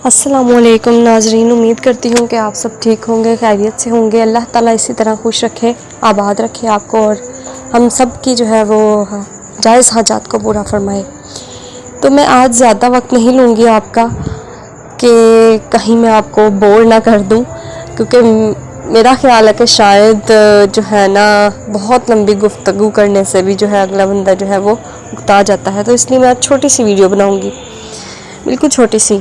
السلام علیکم ناظرین، امید کرتی ہوں کہ آپ سب ٹھیک ہوں گے، خیریت سے ہوں گے۔ اللہ تعالیٰ اسی طرح خوش رکھے، آباد رکھے آپ کو، اور ہم سب کی جو ہے وہ جائز حاجات کو پورا فرمائے۔ تو میں آج زیادہ وقت نہیں لوں گی آپ کا کہ کہیں میں آپ کو بور نہ کر دوں، کیونکہ میرا خیال ہے کہ شاید جو ہے نا بہت لمبی گفتگو کرنے سے بھی جو ہے اگلا بندہ جو ہے وہ اکتا جاتا ہے۔ تو اس لیے میں آج چھوٹی سی ویڈیو بناؤں گی، بالکل چھوٹی سی،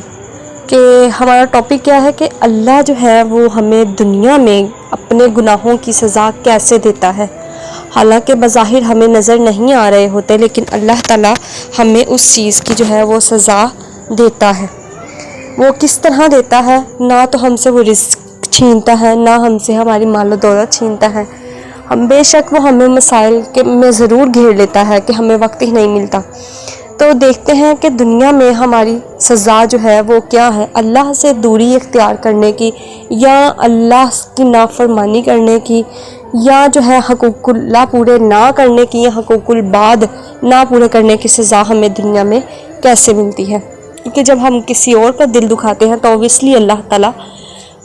کہ ہمارا ٹاپک کیا ہے کہ اللہ جو ہے وہ ہمیں دنیا میں اپنے گناہوں کی سزا کیسے دیتا ہے۔ حالانکہ بظاہر ہمیں نظر نہیں آ رہے ہوتے، لیکن اللہ تعالیٰ ہمیں اس چیز کی جو ہے وہ سزا دیتا ہے۔ وہ کس طرح دیتا ہے؟ نہ تو ہم سے وہ رزق چھینتا ہے، نہ ہم سے ہماری مال و دولت چھینتا ہے۔ بے شک وہ ہمیں مسائل میں ضرور گھیر لیتا ہے کہ ہمیں وقت ہی نہیں ملتا۔ تو دیکھتے ہیں کہ دنیا میں ہماری سزا جو ہے وہ کیا ہے، اللہ سے دوری اختیار کرنے کی، یا اللہ کی نافرمانی کرنے کی، یا جو ہے حقوق اللہ پورے نہ کرنے کی، یا حقوق العباد نہ پورے کرنے کی سزا ہمیں دنیا میں کیسے ملتی ہے۔ کیونکہ جب ہم کسی اور کا دل دکھاتے ہیں تو اوبویسلی اللہ تعالیٰ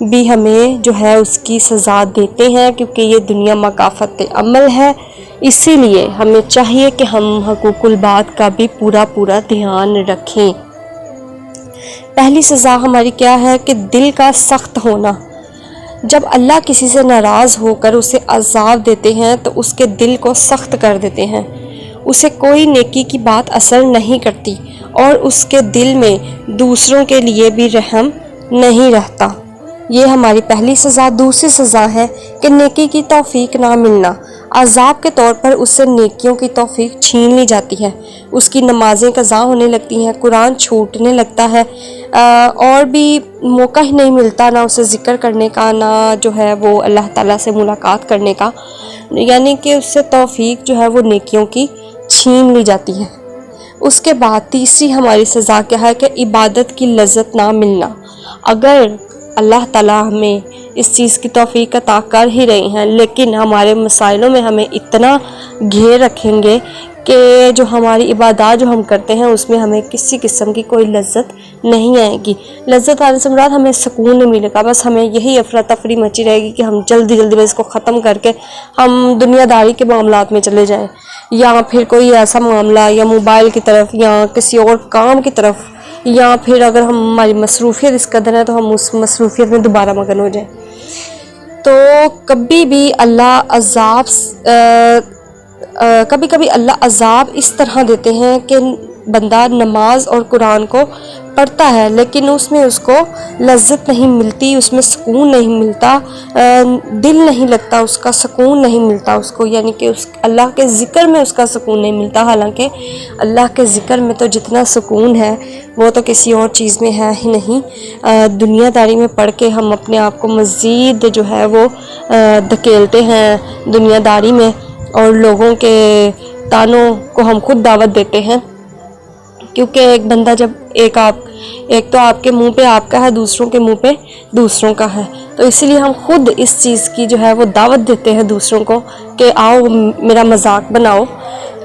بھی ہمیں جو ہے اس کی سزا دیتے ہیں، کیونکہ یہ دنیا مکافات عمل ہے۔ اسی لیے ہمیں چاہیے کہ ہم حقوق العباد کا بھی پورا دھیان رکھیں۔ پہلی سزا ہماری کیا ہے کہ دل کا سخت ہونا۔ جب اللہ کسی سے ناراض ہو کر اسے عذاب دیتے ہیں تو اس کے دل کو سخت کر دیتے ہیں، اسے کوئی نیکی کی بات اثر نہیں کرتی، اور اس کے دل میں دوسروں کے لیے بھی رحم نہیں رہتا۔ یہ ہماری پہلی سزا۔ دوسری سزا ہے کہ نیکی کی توفیق نہ ملنا۔ عذاب کے طور پر اس سے نیکیوں کی توفیق چھین لی جاتی ہے، اس کی نمازیں قضا ہونے لگتی ہیں، قرآن چھوٹنے لگتا ہے، اور بھی موقع ہی نہیں ملتا نہ اسے ذکر کرنے کا، نہ جو ہے وہ اللہ تعالیٰ سے ملاقات کرنے کا، یعنی کہ اس سے توفیق جو ہے وہ نیکیوں کی چھین لی جاتی ہے۔ اس کے بعد تیسری ہماری سزا کیا ہے کہ عبادت کی لذت نہ ملنا۔ اگر اللہ تعالیٰ ہمیں اس چیز کی توفیق عطا کر ہی رہے ہیں، لیکن ہمارے مسائلوں میں ہمیں اتنا گھیر رکھیں گے کہ جو ہماری عبادات جو ہم کرتے ہیں اس میں ہمیں کسی قسم کی کوئی لذت نہیں آئے گی۔ لذت آنے سے مراد ہمیں سکون نہیں ملے گا، بس ہمیں یہی افراتفری مچی رہے گی کہ ہم جلدی میں اس کو ختم کر کے ہم دنیا داری کے معاملات میں چلے جائیں، یا پھر کوئی ایسا معاملہ، یا موبائل کی طرف، یا کسی اور کام کی طرف، یا پھر اگر ہماری مصروفیت اس قدر ہے تو ہم اس مصروفیت میں دوبارہ مگن ہو جائیں۔ تو کبھی کبھی اللہ عذاب اس طرح دیتے ہیں کہ بندہ نماز اور قرآن کو پڑھتا ہے لیکن اس میں اس کو لذت نہیں ملتی، اس میں سکون نہیں ملتا، دل نہیں لگتا، اس کا سکون نہیں ملتا اس کو، یعنی کہ اللہ کے ذکر میں اس کا سکون نہیں ملتا۔ حالانکہ اللہ کے ذکر میں تو جتنا سکون ہے وہ تو کسی اور چیز میں ہے ہی نہیں۔ دنیا داری میں پڑھ کے ہم اپنے آپ کو مزید جو ہے وہ دھکیلتے ہیں دنیا داری میں، اور لوگوں کے تانوں کو ہم خود دعوت دیتے ہیں، کیونکہ ایک بندہ جب ایک تو آپ کے منہ پہ آپ کا ہے، دوسروں کے منہ پہ دوسروں کا ہے، تو اسی لیے ہم خود اس چیز کی جو ہے وہ دعوت دیتے ہیں دوسروں کو کہ آؤ میرا مذاق بناؤ۔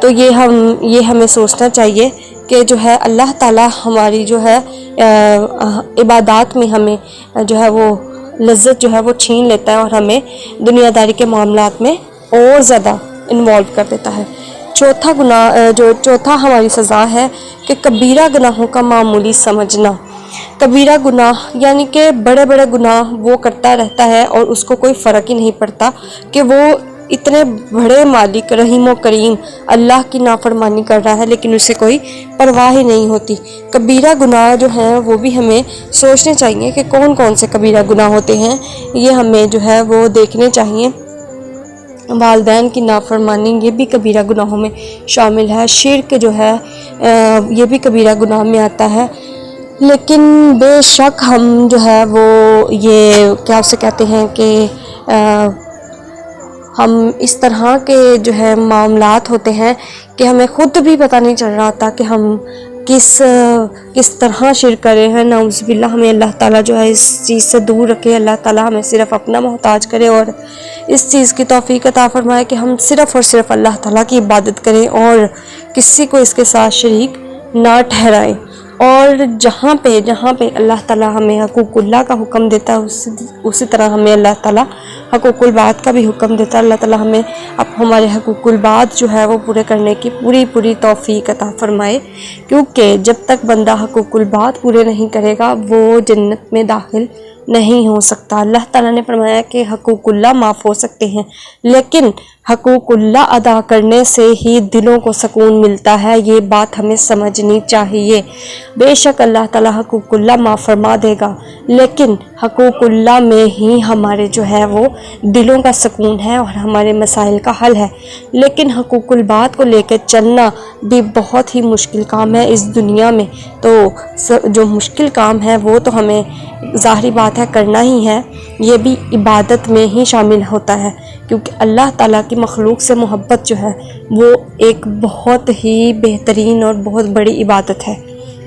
تو یہ ہمیں سوچنا چاہیے کہ جو ہے اللہ تعالیٰ ہماری جو ہے عبادات میں ہمیں جو ہے وہ لذت جو ہے وہ چھین لیتا ہے، اور ہمیں دنیا داری کے معاملات میں اور زیادہ انوالو کر دیتا ہے۔ چوتھا ہماری سزا ہے کہ کبیرہ گناہوں کا معمولی سمجھنا۔ کبیرہ گناہ یعنی کہ بڑے گناہ وہ کرتا رہتا ہے اور اس کو کوئی فرق ہی نہیں پڑتا کہ وہ اتنے بڑے مالک رحیم و کریم اللہ کی نافرمانی کر رہا ہے، لیکن اسے کوئی پرواہ ہی نہیں ہوتی۔ کبیرہ گناہ جو ہیں وہ بھی ہمیں سوچنے چاہیے کہ کون سے کبیرہ گناہ ہوتے ہیں، یہ ہمیں جو ہے وہ دیکھنے چاہیے۔ والدین کی نافرمانی یہ بھی کبیرہ گناہوں میں شامل ہے۔ شرک جو ہے یہ بھی کبیرہ گناہ میں آتا ہے، لیکن بے شک ہم جو ہے وہ یہ کیا اسے کہتے ہیں کہ ہم اس طرح کے جو ہے معاملات ہوتے ہیں کہ ہمیں خود بھی پتہ نہیں چل رہا ہوتا کہ ہم کس طرح شرک کرے ہیں۔ نعوذ باللہ، ہمیں اللہ تعالیٰ جو ہے اس چیز سے دور رکھے، اللہ تعالیٰ ہمیں صرف اپنا محتاج کرے، اور اس چیز کی توفیق عطا فرمائے کہ ہم صرف اور صرف اللہ تعالیٰ کی عبادت کریں اور کسی کو اس کے ساتھ شریک نہ ٹھہرائیں۔ اور جہاں پہ اللہ تعالیٰ ہمیں حقوق اللہ کا حکم دیتا ہے اسی طرح ہمیں اللہ تعالیٰ حقوق الباد کا بھی حکم دیتا ہے۔ اللہ تعالیٰ ہمیں اب ہمارے حقوق الباد جو ہے وہ پورے کرنے کی پوری توفیق عطا فرمائے، کیونکہ جب تک بندہ حقوق الباد پورے نہیں کرے گا وہ جنت میں داخل نہیں ہو سکتا۔ اللہ تعالیٰ نے فرمایا کہ حقوق اللہ معاف ہو سکتے ہیں، لیکن حقوق اللہ ادا کرنے سے ہی دلوں کو سکون ملتا ہے، یہ بات ہمیں سمجھنی چاہیے۔ بے شک اللہ تعالیٰ حقوق اللہ معاف فرما دے گا، لیکن حقوق اللہ میں ہی ہمارے جو ہے وہ دلوں کا سکون ہے اور ہمارے مسائل کا حل ہے۔ لیکن حقوق الباد کو لے کے چلنا بھی بہت ہی مشکل کام ہے اس دنیا میں، تو جو مشکل کام ہے وہ تو ہمیں ظاہری بات ہے کرنا ہی ہے، یہ بھی عبادت میں ہی شامل ہوتا ہے، کیونکہ اللہ تعالیٰ کی مخلوق سے محبت جو ہے وہ ایک بہت ہی بہترین اور بہت بڑی عبادت ہے۔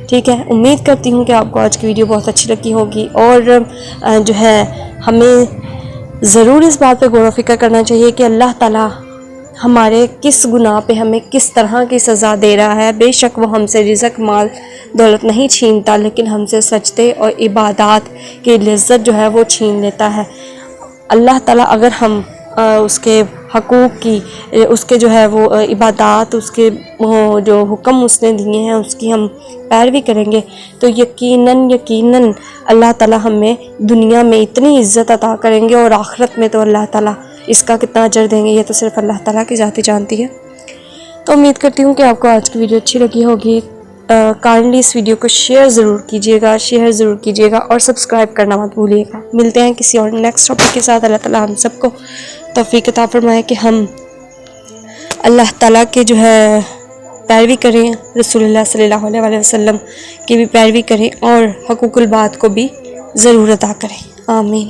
ٹھیک ہے، امید کرتی ہوں کہ آپ کو آج کی ویڈیو بہت اچھی لگی ہوگی، اور جو ہے ہمیں ضرور اس بات پہ غور و فکر کرنا چاہیے کہ اللہ تعالیٰ ہمارے کس گناہ پہ ہمیں کس طرح کی سزا دے رہا ہے۔ بے شک وہ ہم سے رزق مال دولت نہیں چھینتا، لیکن ہم سے سجدے اور عبادات کی لذت جو ہے وہ چھین لیتا ہے۔ اللہ تعالیٰ اگر ہم اس کے حقوق کی، اس کے جو ہے وہ عبادات، اس کے جو حکم اس نے دیے ہیں اس کی ہم پیروی کریں گے تو یقیناً اللہ تعالیٰ ہمیں دنیا میں اتنی عزت عطا کریں گے، اور آخرت میں تو اللہ تعالیٰ اس کا کتنا اجر دیں گے یہ تو صرف اللہ تعالیٰ کی ذات ہی جانتی ہے۔ تو امید کرتی ہوں کہ آپ کو آج کی ویڈیو اچھی لگی ہوگی۔ کائنڈلی اس ویڈیو کو شیئر ضرور کیجیے گا اور سبسکرائب کرنا مت بھولیے گا۔ ملتے ہیں کسی اور نیکسٹ ٹاپک کے ساتھ۔ اللہ تعالیٰ ہم سب کو توفیق عطا فرمائے کہ ہم اللہ تعالیٰ کے جو ہے پیروی کریں، رسول اللہ صلی اللہ علیہ وسلم کی بھی پیروی کریں، اور حقوق الباد کو بھی ضرور ادا کریں۔ آمین۔